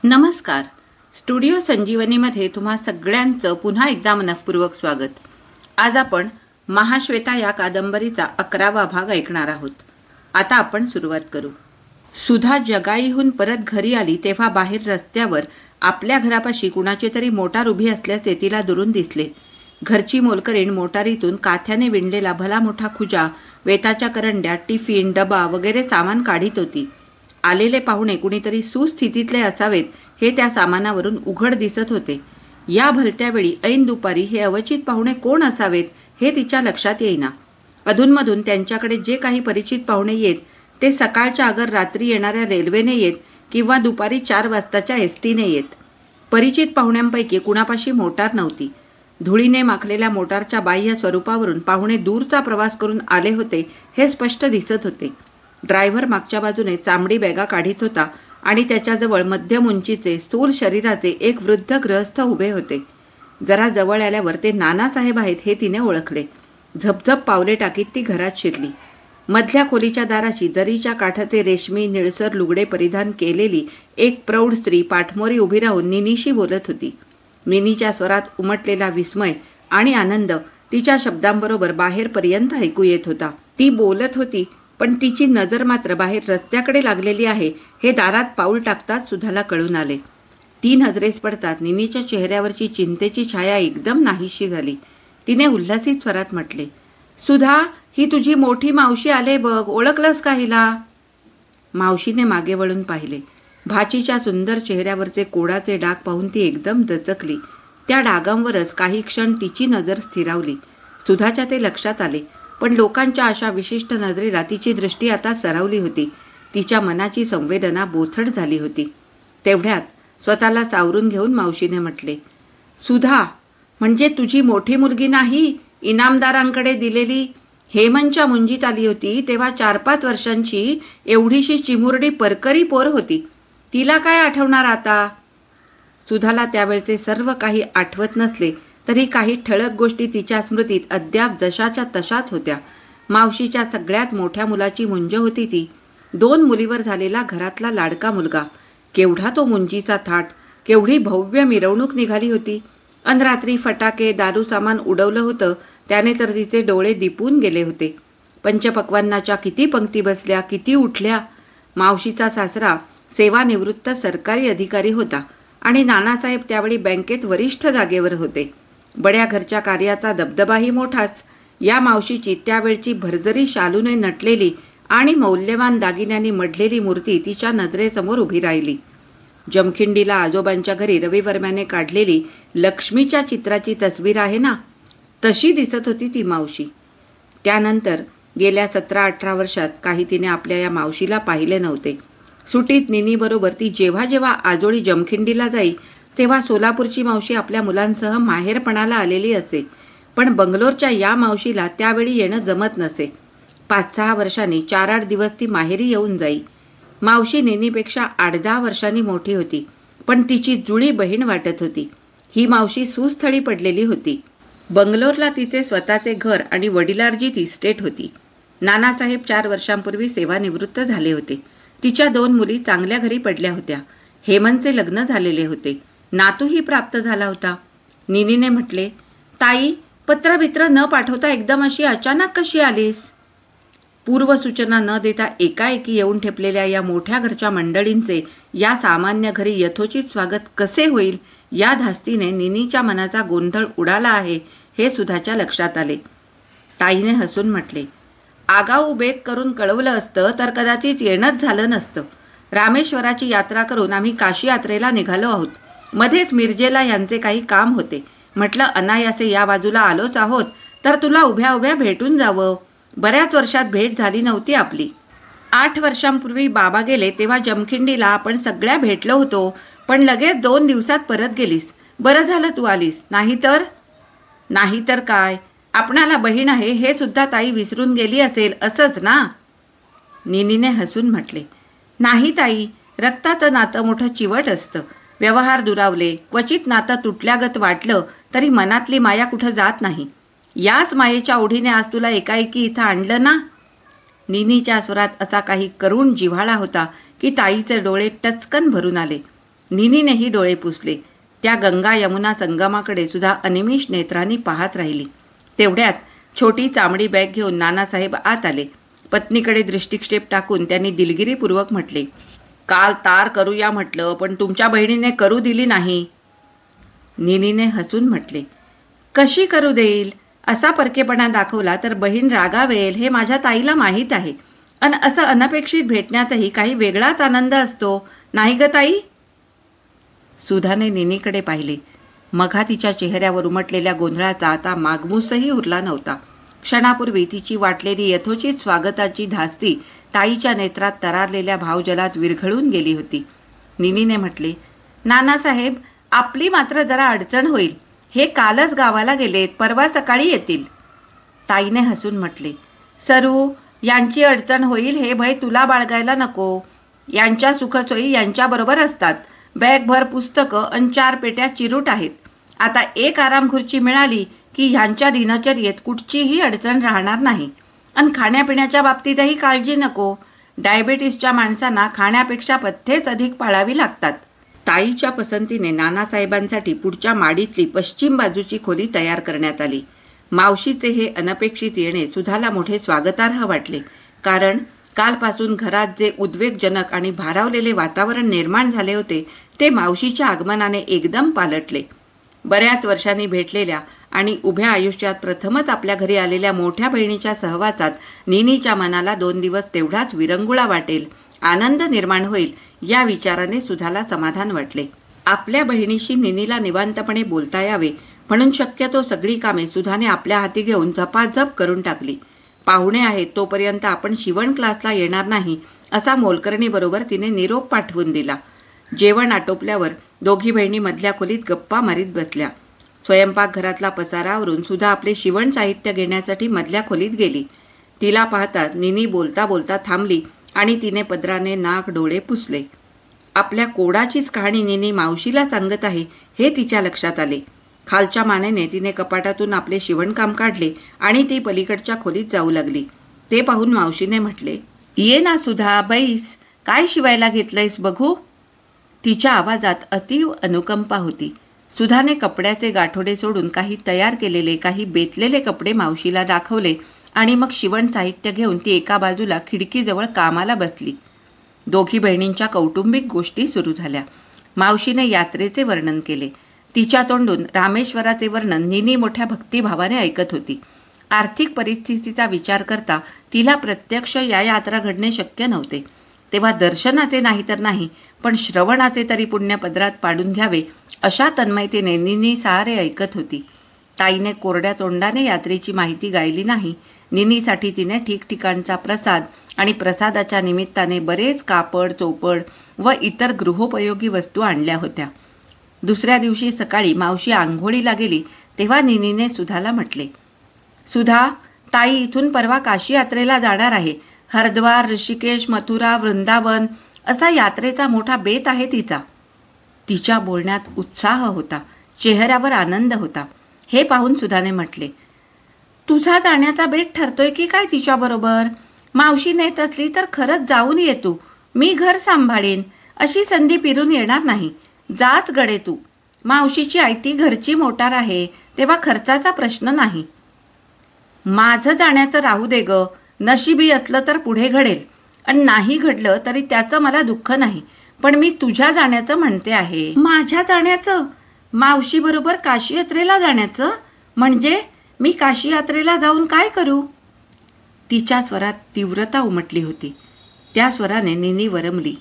नमस्कार. स्टुडिओ संजीवनीमध्ये तुम्हा सगळ्यांचं पुन्हा एकदा मनःपूर्वक स्वागत. आज आपण महाश्वेता या कादंबरीचा 11वा भाग ऐकणार आहोत. आता आपण सुरुवात करू. सुधा जगाईहून परत घरी आली तेव्हा बाहेर रस्त्यावर आपल्या घरापाशी कुणाची तरी मोटार उभी असल्याचे तिला दुरून दिसले. घरची मोलकरीण मोटारीतून काथ्याने विणलेला भला मोठा खुजा, वेताच्या करंड्या, टिफिन, डबा वगैरे सामान काढीत होती. आलेले पाहुणे कुणीतरी सुस्थितीतले असावेत हे त्या सामानावरून उघड दिसत होते. या भलत्या वेळी ऐन दुपारी हे अवचित पाहुणे कोण असावेत हे तिच्या लक्षात येईना. अधूनमधून त्यांच्याकडे जे काही परिचित पाहुणे येत ते सकाळच्या अगर रात्री येणाऱ्या रेल्वेने येत किंवा दुपारी 4 वाजताच्या एसटीने येत. परिचित पाहुण्यांपैकी कुणापाशी मोटार नव्हती. धुळीने माखलेल्या मोटारच्या बाह्य स्वरूपावरून पाहुणे दूरचा प्रवास करून आले होते हे स्पष्ट दिसत होते. ड्रायव्हर मागच्या बाजूने चामडी बॅगा काढीत होता आणि त्याच्याजवळ मध्यम उंचीचे स्थूल शरीराचे एक वृद्ध गृहस्थ उभे होते. जरा जवळ आल्यावर ते नानासाहेब आहेत हे तिने ओळखले. झपझप पावले टाकीत ती घरात शिरली. मधल्या खोलीच्या दाराशी जरीच्या काठाचे रेशमी निळसर लुगडे परिधान केलेली एक प्रौढ स्त्री पाठमोरी उभी राहून निनीशी बोलत होती. निनीच्या स्वरात उमटलेला विस्मय आणि आनंद तिच्या शब्दांबरोबर बाहेरपर्यंत ऐकू येत होता. ती बोलत होती पण तिची नजर मात्र बाहेर रस्त्याकडे लागलेली आहे हे दारात पाऊल टाकताच सुधाला कळून आले. 3 नजरेस पडतात निनीच्या चेहऱ्यावरची चिंतेची छाया एकदम नाहीशी झाली. तिने उल्हासित स्वरात म्हटले, सुधा, ही तुझी मोठी मावशी आले बघ, ओळखलंस का हिला? मावशीने मागे वळून पाहिले. भाचीच्या सुंदर चेहऱ्यावरचे कोडाचे डाग पाहून ती एकदम दचकली. त्या डागांवरच काही क्षण तिची नजर स्थिरावली. सुधाच्या ते लक्षात आले, पण लोकांच्या अशा विशिष्ट नजरेला तिची दृष्टी आता सरावली होती. तिच्या मनाची संवेदना बोथट झाली होती. तेवढ्यात स्वतःला सावरून घेऊन मावशीने म्हटले, सुधा, म्हणजे तुझी मोठी मुलगी नाही, इनामदारांकडे दिलेली? हेमंतच्या मुंजीत आली होती तेव्हा 4-5 वर्षांची एवढीशी चिमुरडी परकरी पोर होती. तिला काय आठवणार आता? सुधाला त्यावेळचे सर्व काही आठवत नसले तरी काही ठळक गोष्टी तिच्या स्मृतीत अद्याप जशाच्या तशाच होत्या. मावशीच्या सगळ्यात मोठ्या मुलाची मुंज होती ती. 2 मुलीवर झालेला घरातला लाडका मुलगा. केवढा तो मुंजीचा थाट, केवढी भव्य मिरवणूक निघाली होती. अन रात्री फटाके, दारू सामान उडवलं होतं त्याने तर तिचे डोळे दिपून गेले होते. पंचपक्वान्नाच्या किती पंक्ती बसल्या, किती उठल्या. मावशीचा सासरा सेवानिवृत्त सरकारी अधिकारी होता आणि नानासाहेब त्यावेळी बँकेत वरिष्ठ जागेवर होते. बड्या घरच्या कार्याचा दबदबाही मोठाच. या मावशीची त्यावेळची भरजरी शालूने नटलेली आणि मौल्यवान दागिन्यांनी मढलेली मूर्ती तिच्या नजरेसमोर उभी राहिली. जमखिंडीला आजोबांच्या घरी रविवर्म्याने काढलेली लक्ष्मीच्या चित्राची तस्वीर आहे ना, तशी दिसत होती ती मावशी. त्यानंतर गेल्या 17-18 वर्षात काही तिने आपल्या या मावशीला पाहिले नव्हते. सुटीत निनीबरोबर ती जेव्हा जेव्हा आजोळी जमखिंडीला जाई तेव्हा सोलापूरची मावशी आपल्या मुलांसह माहेरपणाला आलेली असे. पण बंगलोरच्या या मावशीला त्यावेळी येणं जमत नसे. 5-6 वर्षांनी 4-8 दिवस ती माहेरी येऊन जाई. मावशी निनीपेक्षा 8-10 वर्षांनी मोठी होती, पण तिची जुळी बहीण वाटत होती. ही मावशी सुस्थळी पडलेली होती. बंगलोरला तिचे स्वतःचे घर आणि वडिलार्जित इस्टेट होती. नानासाहेब 4 वर्षांपूर्वी सेवानिवृत्त झाले होते. तिच्या 2 मुली चांगल्या घरी पडल्या होत्या. हेमंतचे लग्न झालेले होते. नातूही प्राप्त झाला होता. निनीने म्हटले, ताई, पत्रबित्र न पाठवता एकदम अशी अचानक कशी आलीस? पूर्वसूचना न देता एकाएकी येऊन ठेपलेल्या या मोठ्या घरच्या मंडळींचे या सामान्य घरी यथोचित स्वागत कसे होईल या धास्तीने निनीच्या मनाचा गोंधळ उडाला आहे हे सुधाच्या लक्षात आले. ताईने हसून म्हटले, आगाऊ बेत करून कळवलं असतं तर कदाचित येणंच झालं नसतं. रामेश्वराची यात्रा करून आम्ही काशी यात्रेला निघालो आहोत. मध्येच मिरजेला यांचे काही काम होते. म्हटलं अनायासे या बाजूला आलोच आहोत तर तुला उभ्या उभ्या भेटून जावं. बऱ्याच वर्षात भेट झाली नव्हती आपली. 8 वर्षांपूर्वी बाबा गेले तेव्हा जमखिंडीला आपण सगळ्या भेटलो होतो, पण लगेच 2 दिवसात परत गेलीस. बरं झालं तू आलीस. नाहीतर काय, आपणाला बहीण आहे हे सुद्धा ताई विसरून गेली असेल असंच ना? निनीने हसून म्हटले, नाही ताई, रक्ताचं नातं मोठं चिवट असतं. व्यवहार दुरावले, क्वचित नातं तुटल्यागत वाटलं तरी मनातली माया कुठं जात नाही. याच मायेच्या ओढीने आज तुला एकाएकी इथं आणलं ना? निनीच्या स्वरात असा काही करुण जिव्हाळा होता की ताईचे डोळे टचकन भरून आले. निनीनेही डोळे पुसले. त्या गंगा यमुना संगमाकडे सुद्धा अनिमिष नेत्रांनी पाहत राहिली. तेवढ्यात छोटी चामडी बॅग घेऊन नानासाहेब आत आले. पत्नीकडे दृष्टिक्षेप टाकून त्यांनी दिलगिरीपूर्वक म्हटले, काल तार करूया म्हटलं, पण तुमच्या बहिणीने करू दिली नाही. निनीने हसून म्हटले, कशी करू देईल? असा परकेपणा दाखवला तर बहीण रागावेल हे माझ्या ताईला माहीत आहे. आणि असं अनपेक्षित भेटण्यातही काही वेगळाच आनंद असतो, नाही ग ताई? सुधाने निनीकडे पाहिले. मघा तिच्या चेहऱ्यावर उमटलेल्या गोंधळाचा आता मागमूसही उरला नव्हता. क्षणापूर्वी तिची वाटलेली यथोचित स्वागताची धास्ती ताईच्या नेत्रात तरारलेल्या भावजलात विरघळून गेली होती. निनीने म्हटले, नानासाहेब, आपली मात्र जरा अडचण होईल. हे कालच गावाला गेलेत, परवा सकाळी येतील. ताईने हसून म्हटले, सरू, यांची अडचण होईल हे भय तुला बाळगायला नको. यांच्या सुखसोयी यांच्याबरोबर असतात. बॅगभर पुस्तकं आणि 4 पेट्या चिरूट आहेत. आता एक आरामखुर्ची मिळाली की ह्यांच्या दिनचर्येत कुठचीही अडचण राहणार नाही. आणि खाण्यापिण्याच्या बाबतीतही काळजी नको. डायबेटीसच्या माणसांना खाण्यापेक्षा पथ्येच अधिक पाळावी लागतात. ताईच्या पसंतीने नानासाहेबांसाठी पुढच्या माडीतली पश्चिम बाजूची खोली तयार करण्यात आली. मावशीचे हे अनपेक्षित येणे सुधाला मोठे स्वागतार्ह वाटले. कारण कालपासून घरात जे उद्वेगजनक आणि भारावलेले वातावरण निर्माण झाले होते ते मावशीच्या आगमनाने एकदम पालटले. बऱ्याच वर्षांनी भेटलेल्या आणि उभ्या आयुष्यात प्रथमच आपल्या घरी आलेल्या मोठ्या बहिणीच्या सहवासात निनीच्या मनाला 2 दिवस तेवढाच विरंगुळा वाटेल, आनंद निर्माण होईल या विचाराने सुधाला समाधान वाटले. आपल्या बहिणीशी निनीला निवांतपणे बोलता यावे म्हणून शक्यतो सगळी कामे सुधाने आपल्या हाती घेऊन झपाझप करून टाकली. पाहुणे आहेत तोपर्यंत आपण शिवण क्लासला येणार नाही असा मोलकरणीबरोबर तिने निरोप पाठवून दिला. जेवण आटोपल्यावर दोघी बहिणी मधल्या खोलीत गप्पा मारीत बसल्या. स्वयंपाकघरातला पसारा आवरून सुधा आपले शिवण साहित्य घेण्यासाठी मधल्या खोलीत गेली. तिला पाहताच निनी बोलता बोलता थांबली आणि तिने पदराने नाक डोळे पुसले. आपल्या कोडाचीच कहाणी निनी मावशीला सांगत आहे हे तिच्या लक्षात आले. खालच्या मानेने तिने कपाटातून आपले शिवणकाम काढले आणि ती पलीकडच्या खोलीत जाऊ लागली. ते पाहून मावशीने म्हटले, ये ना सुधा, बैस. काय शिवायला घेतलंयस बघू? तिच्या आवाजात अतीव अनुकंपा होती. सुधाने कपड्याचे गाठोडे सोडून काही तयार केलेले, काही बेतलेले कपडे मावशीला दाखवले आणि मग शिवण साहित्य घेऊन ती एका बाजूला खिडकीजवळ कामाला बसली. दोघी बहिणींच्या कौटुंबिक गोष्टी सुरू झाल्या. मावशीने यात्रेचे वर्णन केले. तिच्या तोंडून रामेश्वराचे वर्णन निनी मोठ्या भक्तिभावाने ऐकत होती. आर्थिक परिस्थितीचा विचार करता तिला प्रत्यक्ष या यात्रा घडणे शक्य नव्हते. तेव्हा दर्शनाचे नाही तर नाही, पण श्रवणाचे तरी पुण्य पदरात पाडून घ्यावे अशा तन्मयतेने निनी सारे ऐकत होती. ताईने कोरड्या तोंडाने यात्रेची माहिती गायली नाही. निनीसाठी तिने ठिकठिकाणचा प्रसाद आणि प्रसादाच्या निमित्ताने बरेच कापड, चोपड व इतर गृहोपयोगी वस्तू आणल्या होत्या. दुसऱ्या दिवशी सकाळी मावशी आंघोळीला गेली तेव्हा निनीने सुधाला म्हटले, सुधा, ताई इथून परवा काशी यात्रेला जाणार आहे. हरिद्वार, ऋषिकेश, मथुरा, वृंदावन असा यात्रेचा मोठा बेत आहे तिचा. तिच्या बोलण्यात उत्साह होता, चेहऱ्यावर आनंद होता. हे पाहून सुधाने म्हटले, तुझा जाण्याचा बेत ठरतोय की काय तिच्याबरोबर? मावशी नेत असली तर खरंच जाऊन ये तू. मी घर सांभाळीन. अशी संधी फिरून येणार नाही. जाच गडे तू. मावशीची आयती घरची मोटार आहे, तेव्हा खर्चाचा प्रश्न नाही. माझं जाण्याचं राहू दे ग. नशिबी असलं तर पुढे घडेल, आणि नाही घडलं तरी त्याचं मला दुःख नाही. पण मी तुझ्या जाण्याचं म्हणते आहे. माझ्या जाण्याचं? मावशी बरोबर काशी यात्रेला जाण्याचं? म्हणजे मी काशी यात्रेला जाऊन काय करू? तिच्या स्वरात तीव्रता उमटली होती. त्या स्वराने निनी वरमली.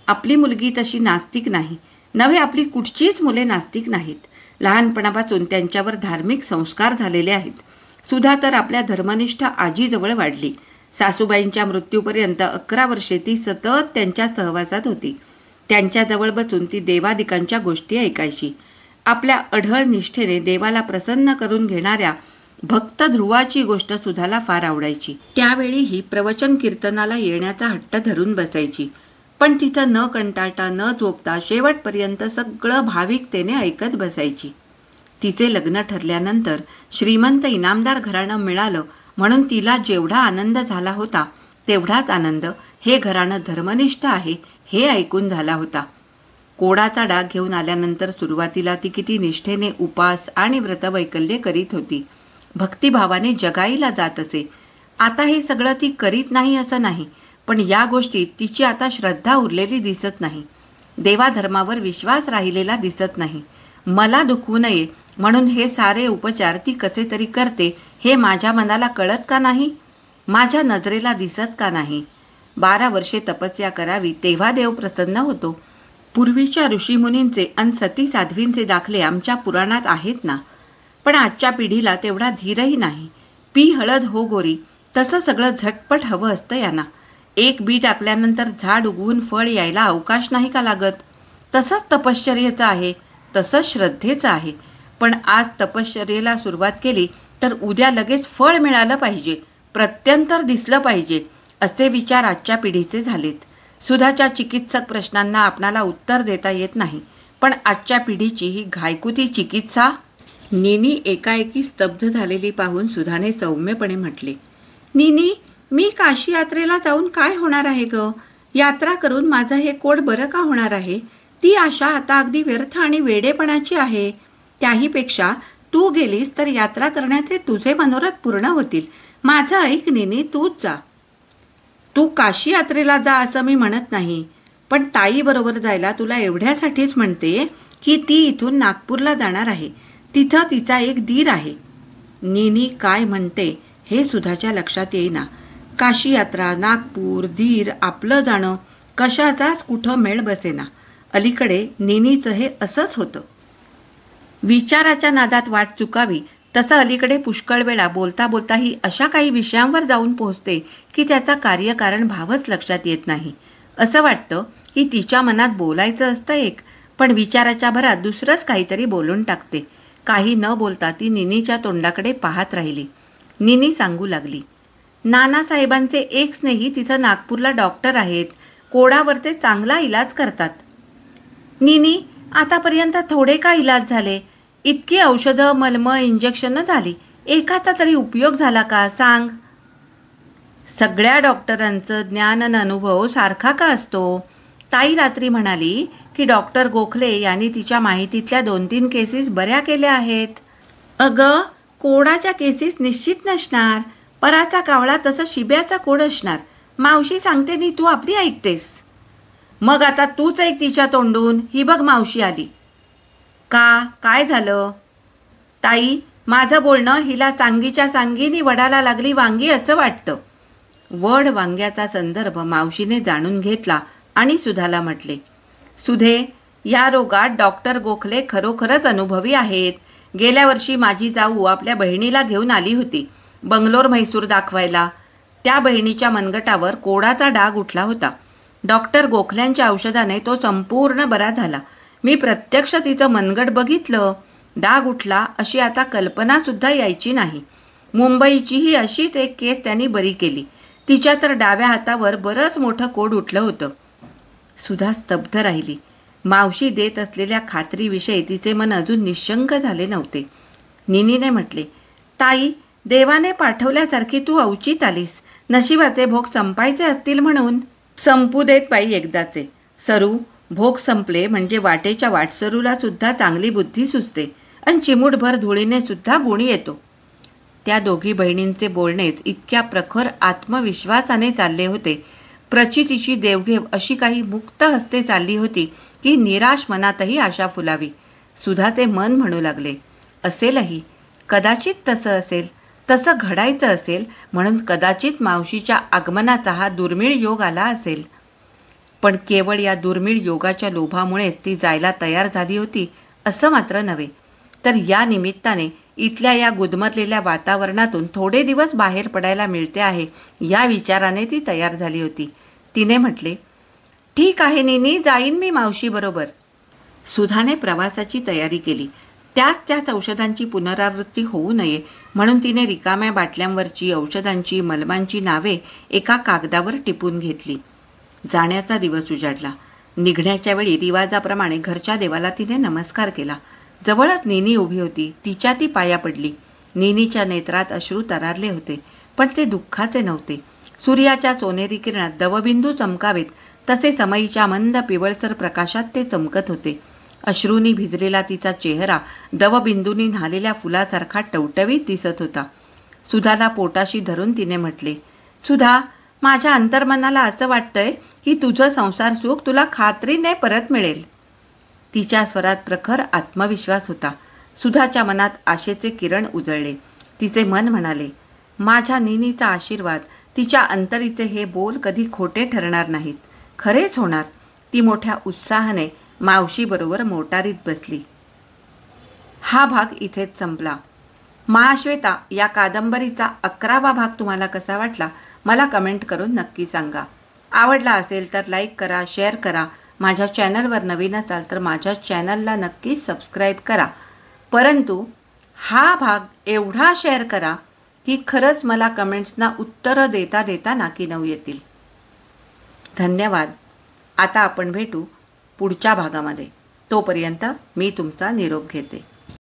आपली मुलगी तशी नास्तिक नाही. नव्हे, आपली कुठचीच मुले नास्तिक नाहीत. लहानपणापासून त्यांच्यावर धार्मिक संस्कार झालेले आहेत. सुधा तर आपल्या धर्मनिष्ठ आजीजवळ वाढली. सासूबाईंच्या मृत्यूपर्यंत 11 वर्षे ती सतत त्यांच्या सहवासात होती. त्यांच्याजवळ बसून ती देवादिकांच्या गोष्टी ऐकायची. आपल्या अढळ निष्ठेने देवाला प्रसन्न करून घेणाऱ्या भक्त ध्रुवाची गोष्ट सुधाला फार आवडायची. त्यावेळीही प्रवचन कीर्तनाला येण्याचा हट्ट धरून बसायची. पण तिथं न कंटाळता न झोपता शेवटपर्यंत सगळं भाविकतेने ऐकत बसायची. तिचे लग्न ठरल्यानंतर श्रीमंत इनामदार घराणं मिळालं म्हणून तिला जेवढा आनंद झाला होता तेवढाच आनंद हे घराणं धर्मनिष्ठ आहे हे ऐकून झाला होता. कोडाचा डाग घेऊन आल्यानंतर सुरुवातीला ती किती निष्ठेने उपास आणि व्रतवैकल्य करीत होती. भक्तिभावाने जगाईला जात असे. आता हे सगळं ती करीत नाही असं नाही, पण या गोष्टीत तिची आता श्रद्धा उरलेली दिसत नाही. देवाधर्मावर विश्वास राहिलेला दिसत नाही. मला दुखवू नये म्हणून हे सारे उपचार ती कसे तरी करते हे माझ्या मनाला कळत का नाही? माझ्या नजरेला दिसत का नाही? 12 वर्षे तपस्या करावी तेव्हा देव प्रसन्न होतो. पूर्वीच्या ऋषीमुनींचे आणि सती साध्वींचे दाखले आमच्या पुराणात आहेत ना. पण आजच्या पिढीला तेवढा धीरही नाही. पी हळद हो गोरी, तसं सगळं झटपट हवं असतं यांना. एक बी टाकल्यानंतर झाड उगवून फळ यायला अवकाश नाही का लागत? तसंच तपश्चर्येचं आहे, तसंच श्रद्धेचं आहे. पण आज तपश्चर्येला सुरुवात केली तर उद्या लगेच फळ मिळालं पाहिजे, प्रत्यंतर दिसलं पाहिजे, असे विचार आजच्या पिढीचे झालेत. सुधाच्या चिकित्सक प्रश्नांना आपणाला उत्तर देता येत नाही, पण आजच्या पिढीची ही घायकुती चिकित्सा. नीनी एकाएकी स्तब्ध झालेली पाहून सुधाने सौम्यपणे म्हटले, नीनी, मी काशी यात्रेला जाऊन काय होणार आहे ग? यात्रा करून माझं हे कोड बरं का होणार आहे? ती आशा आता अगदी व्यर्थ आणि वेडेपणाची आहे. त्याहीपेक्षा तू गेलीस तर यात्रा करण्याचे तुझे मनोरथ पूर्ण होतील. माझं ऐक नीनी, तूच जा. तू काशी यात्रेला जा असं मी म्हणत नाही, पण ताईबरोबर जायला तुला एवढ्यासाठीच म्हणते की ती इथून नागपूरला जाणार आहे. तिथं तिचा एक दीर आहे. नीनी काय म्हणते हे सुधाच्या लक्षात येईना. काशी यात्रा, नागपूर, दीर, आपलं जाणं, कशाचाच कुठं मेळ बसेना. अलीकडे नीनीचं हे असंच होतं. विचाराच्या नादात वाट चुकावी तसं अलीकडे पुष्कळ वेळा बोलता बोलताही अशा काही विषयांवर जाऊन पोहोचते की त्याचा कार्यकारण भावच लक्षात येत नाही. असं वाटतं की तिच्या मनात बोलायचं असतं एक, पण विचाराच्या भरात दुसरंच काहीतरी बोलून टाकते. काही न बोलता ती नीनीच्या तोंडाकडे पाहत राहिली. नीनी सांगू लागली, नानासाहेबांचे एक स्नेही तिथं नागपूरला डॉक्टर आहेत. कोडावर ते चांगला इलाज करतात. नीनी, आतापर्यंत थोडे का इलाज झाले? इतकी औषधं, मलमं, इंजेक्शनं झाली, एकाचा तरी उपयोग झाला का सांग? सगळ्या डॉक्टरांचं ज्ञान आणि अनुभव सारखा का असतो? ताई रात्री म्हणाली की डॉक्टर गोखले यांनी तिच्या माहितीतल्या 2-3 केसेस बऱ्या केल्या आहेत. अगं, कोडाच्या केसेस निश्चित नसणार. पराचा कावळा तसं शिब्याचा कोड असणार. मावशी सांगते नी तू आपली ऐकतेस. मग आता तूच ऐक तिच्या तोंडून. ही बघ मावशी आली. का, काय झालं? ताई, माझं बोलणं हिला सांगीच्या सांगीनी वडाला लागली वांगी असं वाटतं. वड वांग्याचा संदर्भ मावशीने जाणून घेतला आणि सुधाला म्हटले, सुधे, या रोगात डॉक्टर गोखले खरोखरच अनुभवी आहेत. गेल्या वर्षी माझी जाऊ आपल्या बहिणीला घेऊन आली होती बंगलोर म्हैसूर दाखवायला. त्या बहिणीच्या मनगटावर कोडाचा डाग उठला होता. डॉक्टर गोखल्यांच्या औषधाने तो संपूर्ण बरा झाला. मी प्रत्यक्ष तिचं मनगट बघितलं. डाग उठला अशी आता कल्पनासुद्धा यायची नाही. मुंबईचीही अशीच एक केस त्यांनी बरी केली. तिच्या तर डाव्या हातावर बरंच मोठं कोड उठलं होतं. सुधा स्तब्ध राहिली. मावशी देत असलेल्या खात्रीविषयी तिचे मन अजून निशंक झाले नव्हते. नीनीने म्हटले, ताई, देवाने पाठवल्यासारखी तू अवचित आलीस. नशिबाचे भोग संपायचे असतील म्हणून. संपू देत बाई एकदाचे. सरू, भोग संपले म्हणजे वाटेच्या वाटसरूला सुद्धा चांगली बुद्धी सुचते आणि चिमूटभर धुळीने सुद्धा गुणी येतो. त्या दोघी बहिणींचे बोलणेच इतक्या प्रखर आत्मविश्वासाने चालले होते. प्रचितीची देवघेव अशी काही मुक्त हस्ते चालली होती की निराश मनातही आशा फुलावी. सुधाचे मन म्हणू लागले, असेलही, कदाचित तसं असेल, तसं घडायचं असेल म्हणून कदाचित मावशीच्या आगमनाचा हा दुर्मिळ योग आला असेल. पण केवळ या दुर्मिळ योगाच्या लोभामुळेच ती जायला तयार झाली होती असं मात्र नव्हे, तर या निमित्ताने इथल्या या गुदमरलेल्या वातावरणातून थोडे दिवस बाहेर पडायला मिळते आहे या विचाराने ती तयार झाली होती. तिने म्हटले, ठीक आहे नीनी, जाईन मी मावशीबरोबर. सुधाने प्रवासाची तयारी केली. त्याच औषधांची पुनरावृत्ती होऊ नये म्हणून तिने रिकाम्या बाटल्यांवरची औषधांची, मलमांची नावे एका कागदावर टिपून घेतली. जाण्याचा दिवस उजाडला. निघण्याच्या वेळी रिवाजाप्रमाणे घरच्या देवाला तिने नमस्कार केला. जवळच नीनी उभी होती. तिच्या ती पाया पडली. नीनीच्या नेत्रात अश्रू तरारले होते, पण ते दुःखाचे नव्हते. सूर्याच्या सोनेरी किरणात दवबिंदू चमकावेत तसे समईच्या मंद पिवळसर प्रकाशात ते चमकत होते. अश्रूंनी भिजलेला तिचा चेहरा दवबिंदूंनी न्हालेल्या फुलासारखा टवटवीत दिसत होता. सुधाला पोटाशी धरून तिने म्हटले, सुधा, माझ्या अंतर्मनाला असं वाटतंय की तुझं संसार सुख तुला खात्रीने परत मिळेल. तिच्या स्वरात प्रखर आत्मविश्वास होता. सुधाच्या मनात आशेचे किरण उजळले. तिचे मन म्हणाले, माझ्या नीनीचा आशीर्वाद, तिच्या अंतरीचे हे बोल कधी खोटे ठरणार नाहीत, खरेच होणार. ती मोठ्या उत्साहाने मावशीबरोबर मोटारीत बसली. हा भाग इथेच संपला. महाश्वेता या कादंबरीचा 11वा भाग तुम्हाला कसा वाटला मला कमेंट करून नक्की सांगा. आवडला असेल तर लाईक करा, शेअर करा. माझ्या चॅनलवर नवीन असाल तर माझ्या चॅनलला नक्की सबस्क्राईब करा. परंतु हा भाग एवढा शेअर करा की खरंच मला कमेंट्सना उत्तरं देता देता नाकी नऊ येतील. धन्यवाद. आता आपण भेटू पुढच्या भागामध्ये. तोपर्यंत मी तुमचा निरोप घेते.